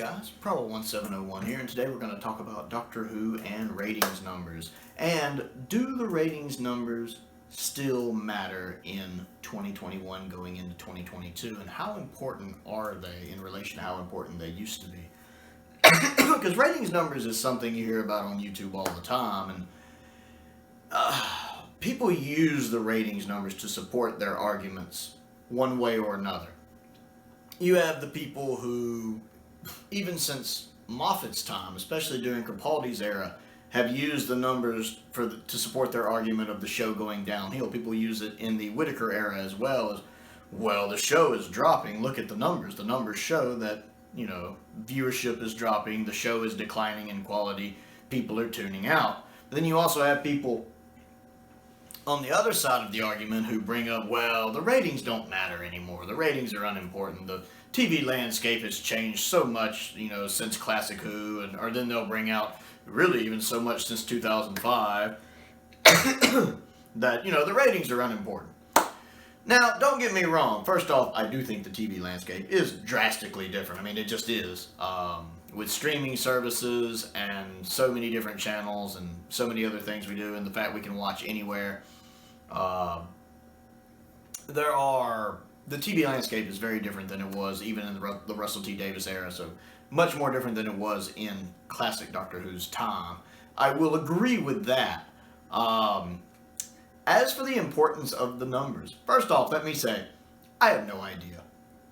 guys, Pro1701 here, and today we're going to talk about Doctor Who and ratings numbers. And do the ratings numbers still matter in 2021 going into 2022, and how important are they in relation to how important they used to be? Because ratings numbers is something you hear about on YouTube all the time, and people use the ratings numbers to support their arguments one way or another. You have the people who, even since Moffat's time, especially during Capaldi's era, have used the numbers to support their argument of the show going downhill. People use it in the Whittaker era as well the show is dropping. Look at the numbers. The numbers show that, viewership is dropping. The show is declining in quality. People are tuning out. But then you also have people on the other side of the argument who bring up, the ratings don't matter anymore. The ratings are unimportant. The TV landscape has changed so much, since Classic Who, or then they'll bring out really even so much since 2005 that, the ratings are unimportant. Now, don't get me wrong. First off, I do think the TV landscape is drastically different. I mean, it just is. With streaming services and so many different channels and so many other things we do, and the fact we can watch anywhere, the TV landscape is very different than it was even in the Russell T Davies era, so much more different than it was in classic Doctor Who's time. I will agree with that. As for the importance of the numbers, first off, let me say, I have no idea.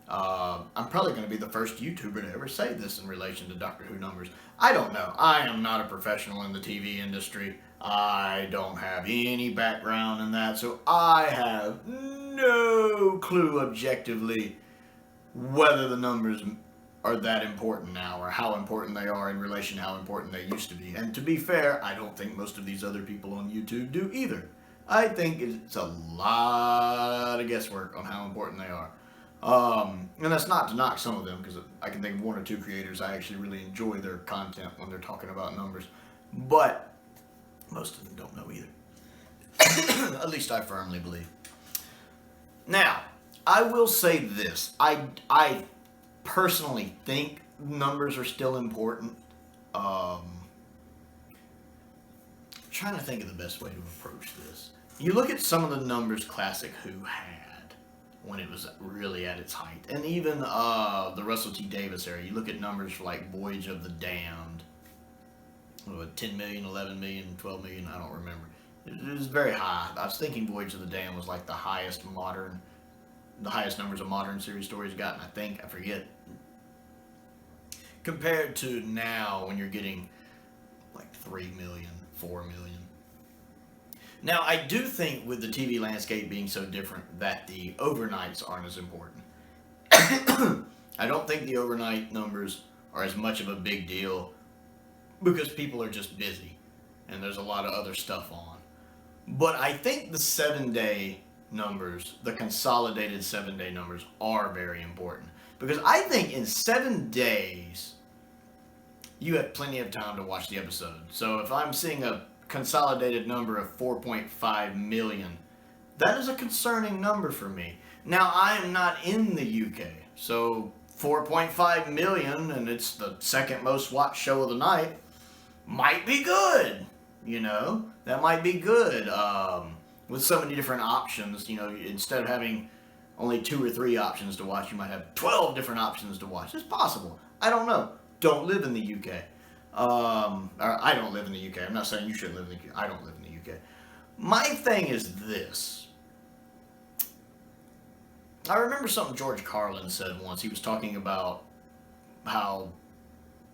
I'm probably going to be the first YouTuber to ever say this in relation to Doctor Who numbers. I don't know. I am not a professional in the TV industry. I don't have any background in that, so I have no clue objectively whether the numbers are that important now or how important they are in relation to how important they used to be. And to be fair, I don't think most of these other people on YouTube do either. I think it's a lot of guesswork on how important they are. And that's not to knock some of them, because I can think of one or two creators I actually really enjoy their content when they're talking about numbers. But most of them don't know either. At least I firmly believe. Now, I will say this. I personally think numbers are still important. Trying to think of the best way to approach this. You look at some of the numbers Classic Who had when it was really at its height, and even the Russell T Davies era. You look at numbers for like Voyage of the Damned, 10 million, 11 million, 12 million, I don't remember. It was very high. I was thinking Voyage of the Damned was like the highest numbers a modern series story's gotten, I forget. Compared to now, when you're getting like 3 million, 4 million. Now, I do think with the TV landscape being so different that the overnights aren't as important. I don't think the overnight numbers are as much of a big deal because people are just busy and there's a lot of other stuff on. But I think the 7-day numbers, the consolidated 7-day numbers, are very important. Because I think in 7 days, you have plenty of time to watch the episode. So if I'm seeing a consolidated number of 4.5 million, that is a concerning number for me. Now, I am not in the UK, so 4.5 million, and it's the second most watched show of the night, might be good, that might be good. With so many different options, instead of having only 2 or 3 options to watch, you might have 12 different options to watch. It's possible. I don't know. Don't live in the UK. I don't live in the UK. I'm not saying you should live in the UK. I don't live in the UK. My thing is this. I remember something George Carlin said once. He was talking about how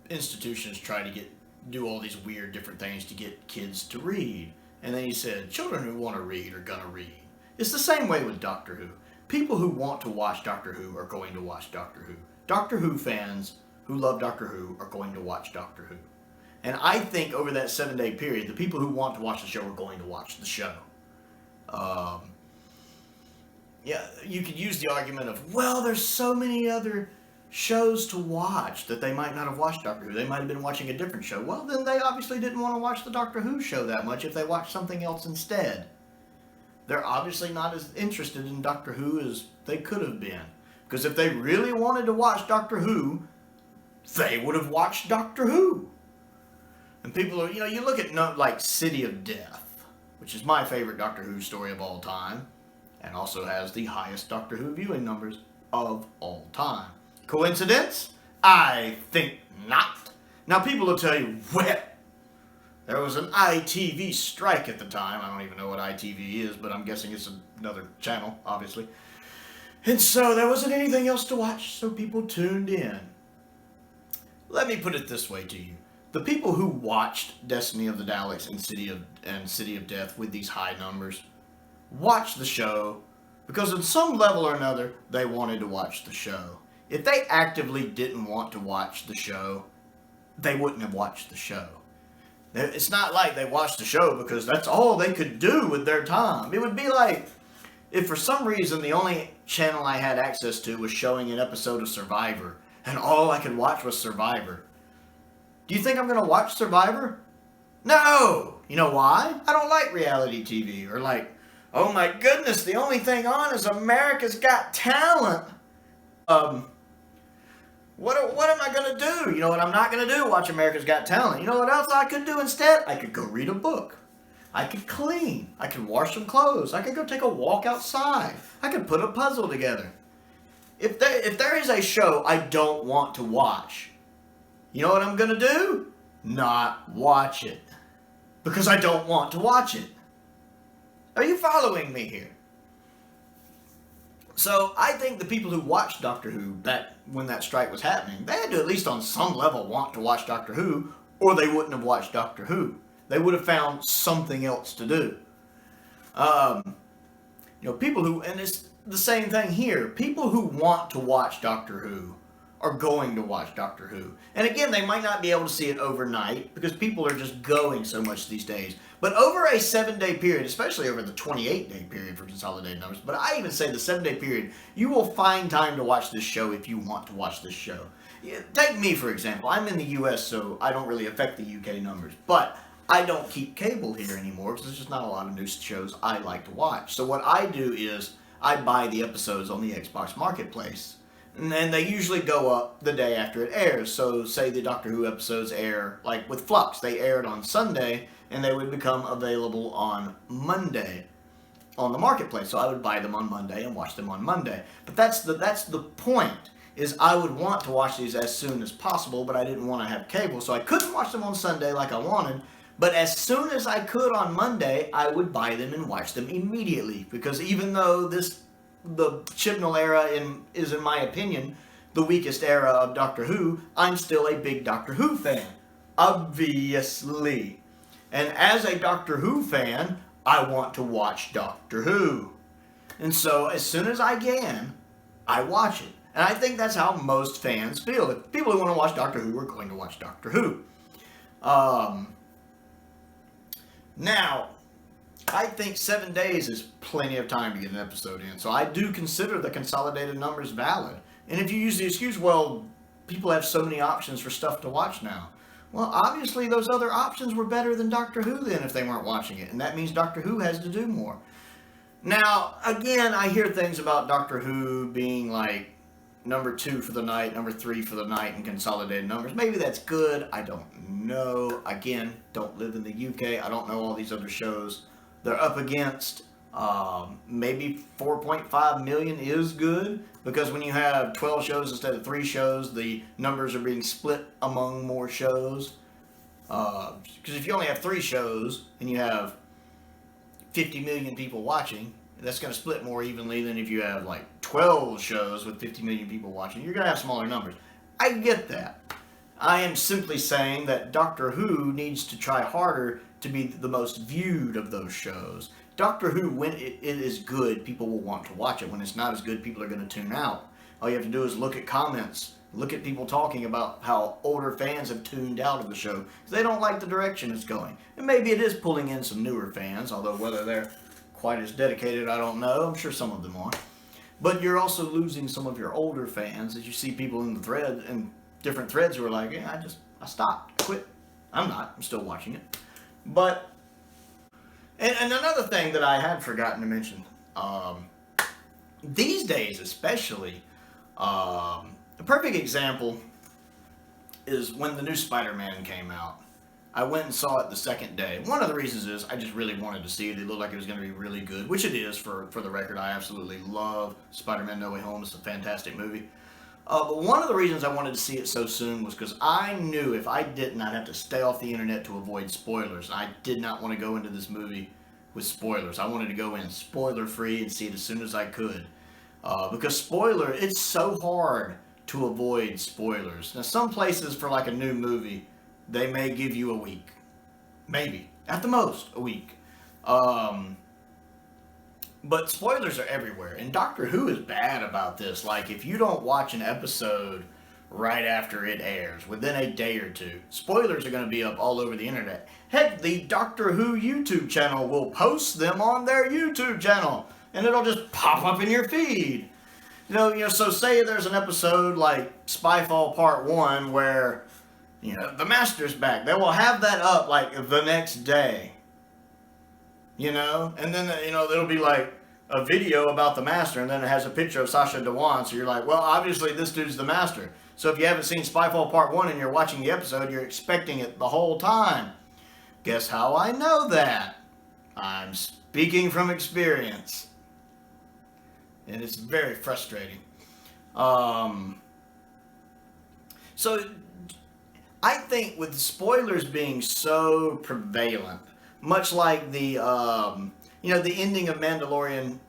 institutions try to do all these weird different things to get kids to read. And then he said, children who want to read are going to read. It's the same way with Doctor Who. People who want to watch Doctor Who are going to watch Doctor Who. Doctor Who fans who love Doctor Who are going to watch Doctor Who. And I think over that 7-day period, the people who want to watch the show are going to watch the show. You could use the argument of, there's so many other shows to watch that they might not have watched Doctor Who. They might have been watching a different show. Well, then they obviously didn't want to watch the Doctor Who show that much if they watched something else instead. They're obviously not as interested in Doctor Who as they could have been. Because if they really wanted to watch Doctor Who, they would have watched Doctor Who. And people are, you look at like City of Death, which is my favorite Doctor Who story of all time, and also has the highest Doctor Who viewing numbers of all time. Coincidence? I think not. Now people will tell you, well, there was an ITV strike at the time. I don't even know what ITV is, but I'm guessing it's another channel, obviously. And so there wasn't anything else to watch, so people tuned in. Let me put it this way to you. The people who watched Destiny of the Daleks and City of Death with these high numbers watched the show because on some level or another, they wanted to watch the show. If they actively didn't want to watch the show, they wouldn't have watched the show. It's not like they watched the show because that's all they could do with their time. It would be like if for some reason the only channel I had access to was showing an episode of Survivor and all I could watch was Survivor. Do you think I'm going to watch Survivor? No! You know why? I don't like reality TV. Or like, oh my goodness, the only thing on is America's Got Talent. What am I going to do? You know what I'm not going to do? Watch America's Got Talent. You know what else I could do instead? I could go read a book. I could clean. I could wash some clothes. I could go take a walk outside. I could put a puzzle together. If there is a show I don't want to watch, you know what I'm going to do? Not watch it. Because I don't want to watch it. Are you following me here? So I think the people who watched Doctor Who when that strike was happening, they had to at least on some level want to watch Doctor Who, or they wouldn't have watched Doctor Who. They would have found something else to do. People who, and it's the same thing here, people who want to watch Doctor Who are going to watch Doctor Who. And again, they might not be able to see it overnight because people are just going so much these days. But over a 7-day period, especially over the 28-day period for consolidated numbers, but I even say the 7-day period, you will find time to watch this show if you want to watch this show. Take me, for example. I'm in the U.S., so I don't really affect the UK numbers. But I don't keep cable here anymore because there's just not a lot of new shows I like to watch. So what I do is I buy the episodes on the Xbox Marketplace. And then they usually go up the day after it airs. So say the Doctor Who episodes air, like with Flux, they aired on Sunday, and they would become available on Monday on the Marketplace. So I would buy them on Monday and watch them on Monday. But that's the point, is I would want to watch these as soon as possible, but I didn't want to have cable. So I couldn't watch them on Sunday like I wanted. But as soon as I could on Monday, I would buy them and watch them immediately. Because even though the Chibnall era is, in my opinion, the weakest era of Doctor Who, I'm still a big Doctor Who fan. Obviously. And as a Doctor Who fan, I want to watch Doctor Who. And so as soon as I can, I watch it. And I think that's how most fans feel. If people who want to watch Doctor Who are going to watch Doctor Who. Now, I think 7 days is plenty of time to get an episode in. So I do consider the consolidated numbers valid. And if you use the excuse, well, people have so many options for stuff to watch now. Well, obviously those other options were better than Doctor Who then if they weren't watching it. And that means Doctor Who has to do more. Now, again, I hear things about Doctor Who being like number 2 for the night, number 3 for the night in consolidated numbers. Maybe that's good. I don't know. Again, don't live in the UK. I don't know all these other shows they're up against. Maybe 4.5 million is good, because when you have 12 shows instead of 3 shows, the numbers are being split among more shows. Because if you only have 3 shows and you have 50 million people watching, that's going to split more evenly than if you have like 12 shows with 50 million people watching. You're going to have smaller numbers. I get that. I am simply saying that Doctor Who needs to try harder to be the most viewed of those shows. Doctor Who, when it is good, people will want to watch it. When it's not as good, people are going to tune out. All you have to do is look at comments. Look at people talking about how older fans have tuned out of the show because they don't like the direction it's going. And maybe it is pulling in some newer fans, although whether they're quite as dedicated, I don't know. I'm sure some of them are. But you're also losing some of your older fans as you see people in the thread and different threads who are like, yeah, I stopped, I quit. I'm not. I'm still watching it. But, and another thing that I had forgotten to mention, these days especially, a perfect example is when the new Spider-Man came out. I went and saw it the second day. One of the reasons is I just really wanted to see it. It looked like it was going to be really good, which it is for the record. I absolutely love Spider-Man No Way Home. It's a fantastic movie. But one of the reasons I wanted to see it so soon was because I knew if I didn't, I'd have to stay off the internet to avoid spoilers. I did not want to go into this movie with spoilers. I wanted to go in spoiler-free and see it as soon as I could. Because it's so hard to avoid spoilers. Now, some places for like a new movie, they may give you a week. Maybe. At the most, a week. But spoilers are everywhere. And Doctor Who is bad about this. Like, if you don't watch an episode right after it airs, within a day or two, spoilers are going to be up all over the internet. Heck, the Doctor Who YouTube channel will post them on their YouTube channel. And it'll just pop up in your feed. So say there's an episode like Spyfall Part 1 where, the Master's back. They will have that up like the next day. And then, it'll be like a video about the Master, and then it has a picture of Sacha Dhawan, so you're like, well, obviously this dude's the Master. So if you haven't seen Spyfall Part 1 and you're watching the episode, you're expecting it the whole time. Guess how I know that? I'm speaking from experience. And it's very frustrating. So I think with spoilers being so prevalent, much like the ending of Mandalorian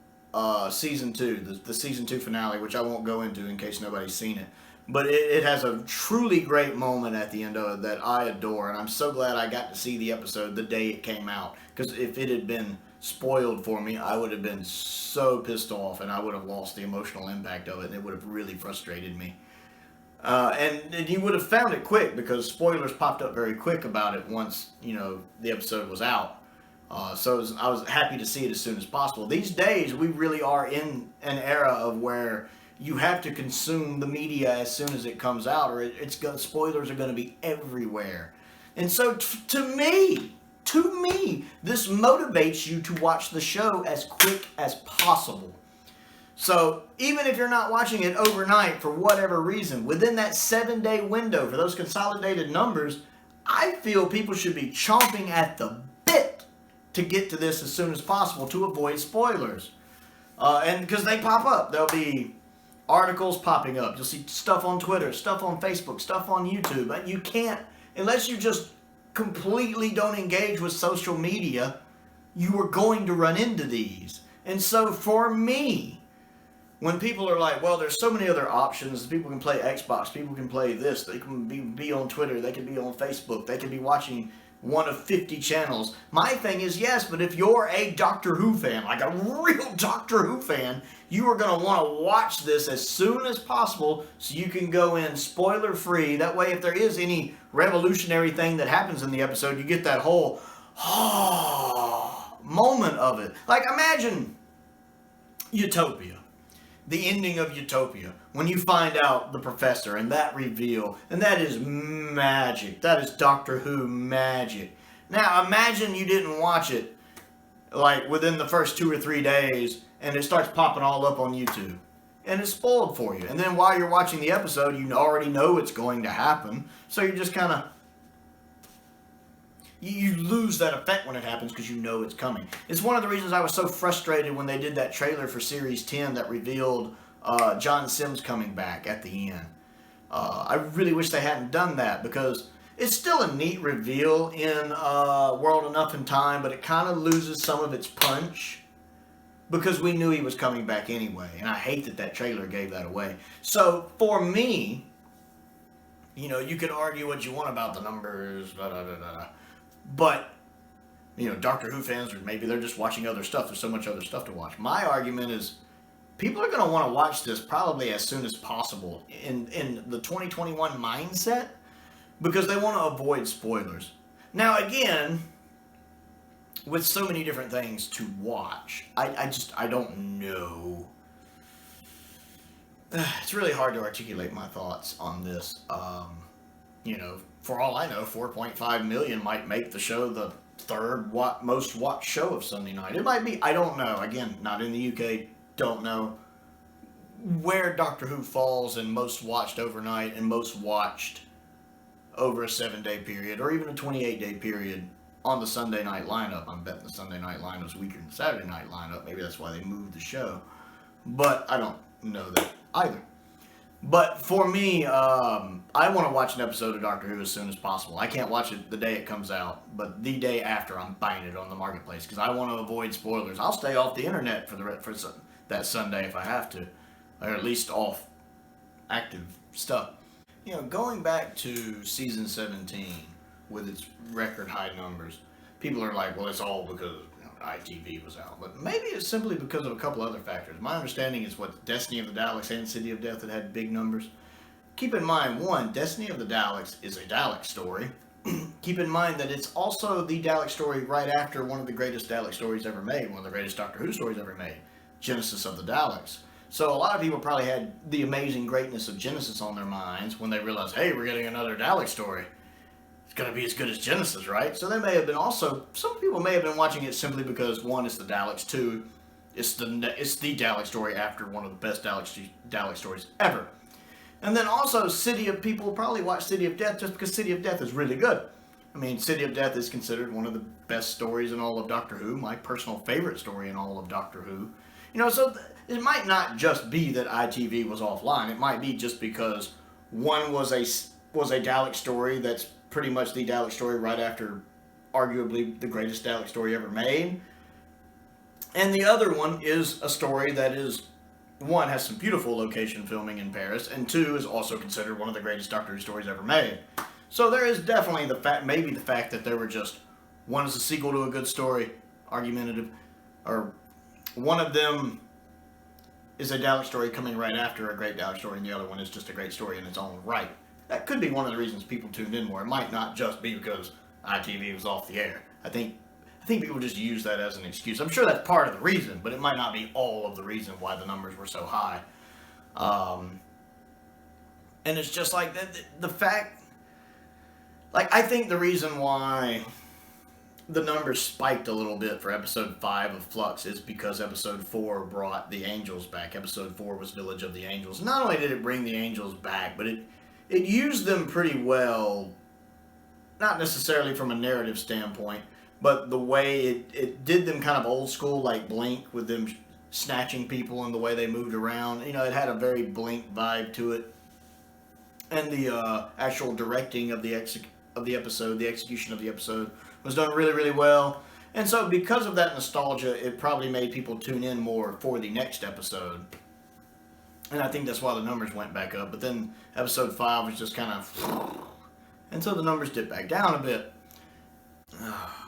season 2, the season 2 finale, which I won't go into in case nobody's seen it, but it has a truly great moment at the end of it that I adore, and I'm so glad I got to see the episode the day it came out, because if it had been spoiled for me, I would have been so pissed off, and I would have lost the emotional impact of it, and it would have really frustrated me. And you would have found it quick, because spoilers popped up very quick about it once, the episode was out. So I was happy to see it as soon as possible. These days, we really are in an era of where you have to consume the media as soon as it comes out, or spoilers are going to be everywhere. And so to me, this motivates you to watch the show as quick as possible. So even if you're not watching it overnight for whatever reason, within that 7-day window for those consolidated numbers, I feel people should be chomping at the bit to get to this as soon as possible to avoid spoilers. And because they pop up, there'll be articles popping up. You'll see stuff on Twitter, stuff on Facebook, stuff on YouTube. And you can't, unless you just completely don't engage with social media, you are going to run into these. And so for me, when people are like, well, there's so many other options. People can play Xbox. People can play this. They can be on Twitter. They can be on Facebook. They can be watching one of 50 channels. My thing is, yes, but if you're a Doctor Who fan, like a real Doctor Who fan, you are going to want to watch this as soon as possible so you can go in spoiler-free. That way, if there is any revolutionary thing that happens in the episode, you get that whole moment of it. Like, imagine Utopia. The ending of Utopia, when you find out the professor and that reveal, and that is magic. That is Doctor Who magic. Now, imagine you didn't watch it, like, within the first 2 or 3 days, and it starts popping all up on YouTube. And it's spoiled for you. And then while you're watching the episode, you already know it's going to happen, so you just kind of, you lose that effect when it happens because you know it's coming. It's one of the reasons I was so frustrated when they did that trailer for Series 10 that revealed John Sims coming back at the end. I really wish they hadn't done that because it's still a neat reveal in World Enough in Time, but it kind of loses some of its punch because we knew he was coming back anyway, and I hate that trailer gave that away. So for me, you can argue what you want about the numbers, but, Doctor Who fans, or maybe they're just watching other stuff. There's so much other stuff to watch. My argument is people are going to want to watch this probably as soon as possible in the 2021 mindset because they want to avoid spoilers. Now, again, with so many different things to watch, I don't know. It's really hard to articulate my thoughts on this. For all I know, 4.5 million might make the show the third most watched show of Sunday night. It might be. I don't know. Again, not in the UK. Don't know where Doctor Who falls in most watched overnight and most watched over a 7-day period or even a 28-day period on the Sunday night lineup. I'm betting the Sunday night lineup's weaker than the Saturday night lineup. Maybe that's why they moved the show. But I don't know that either. But for me, I want to watch an episode of Doctor Who as soon as possible. I can't watch it the day it comes out, but the day after, I'm buying it on the marketplace because I want to avoid spoilers. I'll stay off the internet for that Sunday if I have to, or at least off active stuff. You know, going back to season 17 with its record high numbers, people are like, well, it's all because ITV was out, but maybe it's simply because of a couple other factors. My understanding is what Destiny of the Daleks and City of Death had big numbers. Keep in mind, one, Destiny of the Daleks is a Dalek story. Keep in mind that it's also the Dalek story right after one of the greatest Dalek stories ever made, one of the greatest Doctor Who stories ever made, Genesis of the Daleks. So a lot of people probably had the amazing greatness of Genesis on their minds when they realized, hey, we're getting another Dalek story. It's going to be as good as Genesis, right? So they may have been also, some people may have been watching it simply because, one, it's the Daleks, two, it's the Dalek story after one of the best Dalek stories ever. And then also, people probably watch City of Death just because City of Death is really good. I mean, City of Death is considered one of the best stories in all of Doctor Who, my personal favorite story in all of Doctor Who. You know, so it might not just be that ITV was offline. It might be just because one was a Dalek story that's pretty much the Dalek story right after arguably the greatest Dalek story ever made. And the other one is a story that is, one, has some beautiful location filming in Paris, and two, is also considered one of the greatest Doctor Who stories ever made. So there is definitely maybe the fact that there were just, one is a sequel to a good story, argumentative, or one of them is a Dalek story coming right after a great Dalek story, and the other one is just a great story in its own right. That could be one of the reasons people tuned in more. It might not just be because ITV was off the air. I think people just use that as an excuse. I'm sure that's part of the reason, but it might not be all of the reason why the numbers were so high. And it's just like the fact, like, I think the reason why the numbers spiked a little bit for episode 5 of Flux is because episode 4 brought the Angels back. Episode 4 was Village of the Angels. Not only did it bring the Angels back, but it used them pretty well, not necessarily from a narrative standpoint, but the way it did them kind of old school, like Blink, with them snatching people and the way they moved around. You know, it had a very Blink vibe to it. And the actual directing of the episode, the execution of the episode, was done really, really well. And so because of that nostalgia, it probably made people tune in more for the next episode. And I think that's why the numbers went back up. But then episode 5 was just kind of... And so the numbers dipped back down a bit.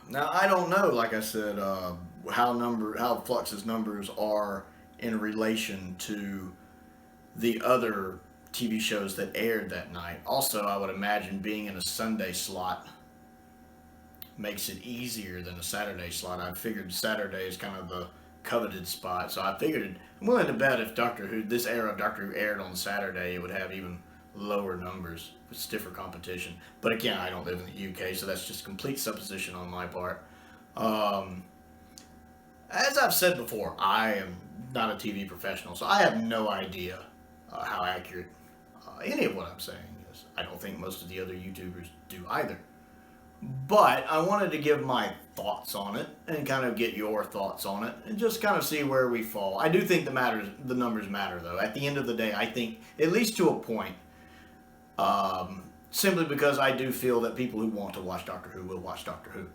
Now, I don't know, like I said, how Flux's numbers are in relation to the other TV shows that aired that night. Also, I would imagine being in a Sunday slot makes it easier than a Saturday slot. I figured Saturday is kind of the coveted spot, so I figured, I'm willing to bet if this era of Doctor Who aired on Saturday, it would have even lower numbers with stiffer competition. But again, I don't live in the UK, so that's just complete supposition on my part. As I've said before, I am not a TV professional, so I have no idea how accurate any of what I'm saying is. I don't think most of the other YouTubers do either. But I wanted to give my thoughts on it and kind of get your thoughts on it and just kind of see where we fall. I do think the numbers matter, though. At the end of the day, I think, at least to a point, simply because I do feel that people who want to watch Doctor Who will watch Doctor Who.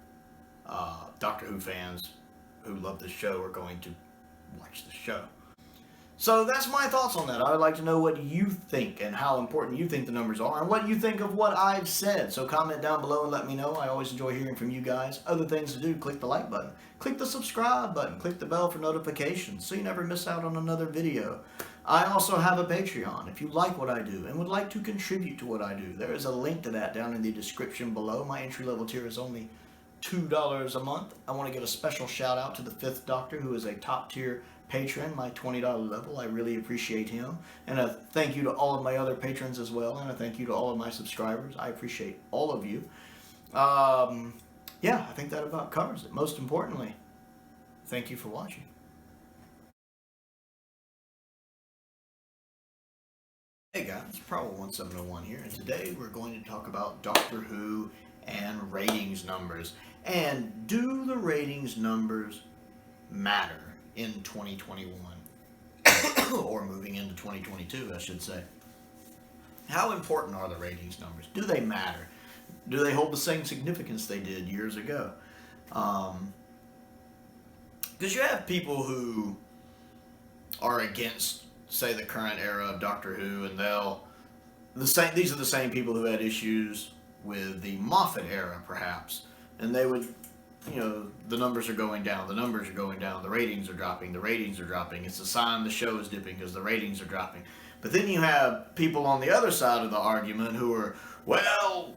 Doctor Who fans who love the show are going to watch the show. So that's my thoughts on that. I would like to know what you think and how important you think the numbers are and what you think of what I've said. So comment down below and let me know. I always enjoy hearing from you guys. Other things to do, click the like button, click the subscribe button, click the bell for notifications so you never miss out on another video. I also have a Patreon. If you like what I do and would like to contribute to what I do, there is a link to that down in the description below. My entry-level tier is only $2 a month. I want to give a special shout out to the 5th Doctor, who is a top tier patron, my $20 level. I really appreciate him. And a thank you to all of my other patrons as well. And a thank you to all of my subscribers. I appreciate all of you. Yeah, I think that about covers it. Most importantly, thank you for watching. Hey guys, Problem1701 here, and today we're going to talk about Doctor Who and ratings numbers. And do the ratings numbers matter in 2021? Or moving into 2022, I should say. How important are the ratings numbers? Do they matter? Do they hold the same significance they did years ago? Because you have people who are against, say, the current era of Doctor Who, and these are the same people who had issues with the Moffat era, perhaps, and they would, the numbers are going down, the numbers are going down, the ratings are dropping, it's a sign the show is dipping because the ratings are dropping. But then you have people on the other side of the argument who are, well,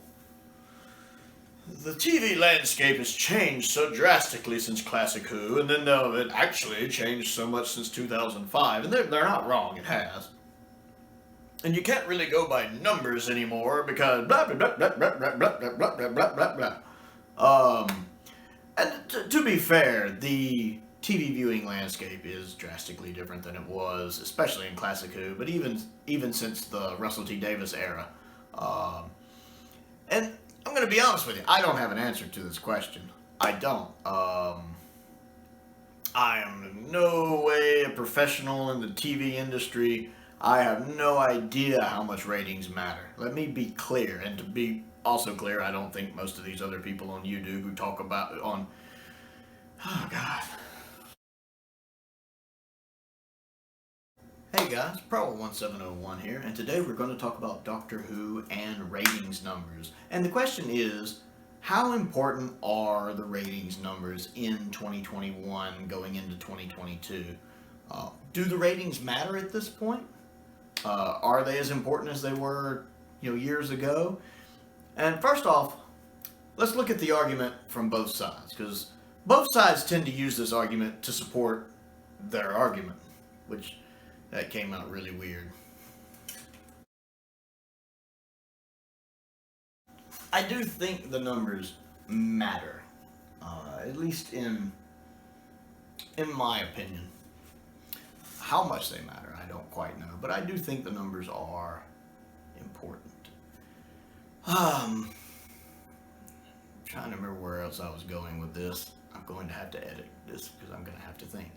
the TV landscape has changed so drastically since Classic Who, and then it actually changed so much since 2005, and they're not wrong, it has. And you can't really go by numbers anymore because blah blah blah blah blah blah blah blah blah blah blah blah. And to be fair, the TV viewing landscape is drastically different than it was, especially in Classic Who, but even since the Russell T Davies era. And I'm going to be honest with you, I don't have an answer to this question. I don't. I am in no way a professional in the TV industry. I have no idea how much ratings matter. Let me be clear, and to be also clear, I don't think most of these other people on YouTube who talk about oh God. Hey guys, Problem1701 here, and today we're going to talk about Doctor Who and ratings numbers. And the question is, how important are the ratings numbers in 2021 going into 2022? Do the ratings matter at this point? Are they as important as they were, years ago? And first off, let's look at the argument from both sides, because both sides tend to use this argument to support their argument, which that came out really weird. I do think the numbers matter, at least in my opinion. How much they matter, I don't quite know, but I do think the numbers are important. I'm trying to remember where else I was going with this. I'm going to have to edit this because I'm going to have to think.